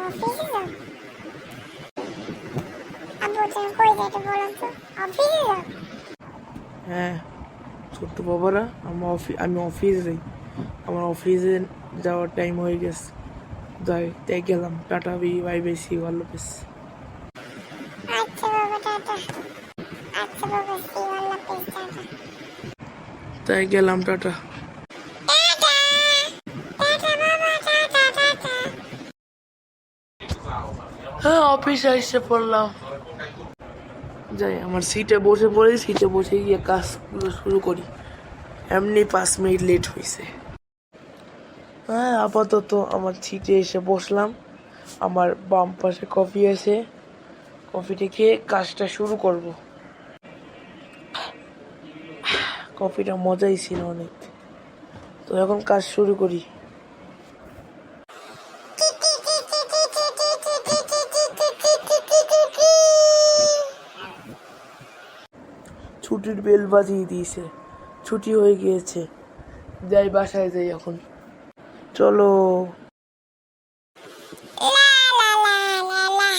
অফিসে যাও? আব্বু তুমি কই যাইতে বলো তো? অফিসে যাও? হ্যাঁ ছোট্ট বাবারা, আমি অফিসে যাই। আমার অফিসে যাওয়ার টাইম হয়ে গেছে। যাই, তাই গেলাম। Tata, bye bye, see you, আল্লাহ হাফেজ। আচ্ছা বাবা টাটা। আচ্ছা বাবা সি ইউ, আল্লাহ হাফেজ, টাটা। তাই গেলাম, টাটা। টাটা টাটা বাবা, টাটা টাটা। হ্যাঁ, অফিসে এসে পড়লাম। যাই, আমার সিটে বসে পড়ি, সিটে বসে গিয়ে কাজগুলো শুরু করি। এমনি 5 মিনিট লেট হয়েছে। হ্যাঁ, আপাতত আমার সিটে এসে বসলাম। আমার বাম পাশে কফি আছে, কফিটা খেয়ে কাজটা শুরু করব। কফিটা মজাই ছিল অনেক। তো এখন কাজ শুরু করি। ছুটির বেল বাজিয়ে দিয়েছে, ছুটি হয়ে গিয়েছে। যাই, বাসায় যাই এখন। চলো। লা লা লা লা লা,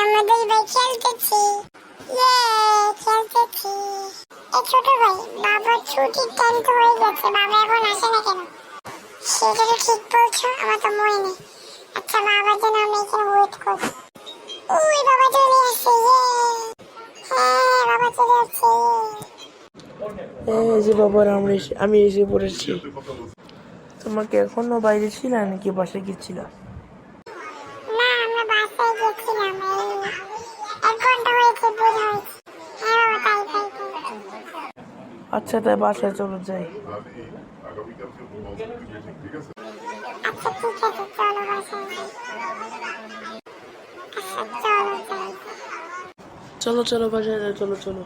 আমরা দুই ভাই খেলতেছি। ইয়ে, খেলতেছি। এ ছোট ভাই, বাবার ছুটির টাইম তো হয়ে গেছে, বাবা এখন আসে না কেন? সেটা তো ঠিক বলছো, আমার তো মনে নেই। আচ্ছা বাবার জন্য আমরা এখানে ওয়েট করি। ওই বাবা চলে আসছে, ইয়ে। হ্যাঁ বাবা চলে আসছে। এই যে বাবার, আমি এসে পড়েছি। তোমাকে এখনো বাইরে ছিল নাকি বাসায় গেছিল? না আমরা বাসায় গেছিলাম, এই 1 ঘন্টা হয়েছে বের হয়েছি। হ্যাঁ বাবা তাই তাই তাই। আচ্ছা, তাই বাসায় চলো, যাই। আচ্ছা ঠিক আছে, চলো বাসায় যাই। আচ্ছা চলো যাই। চলো চলো, বাসায় যাই, চলো চলো।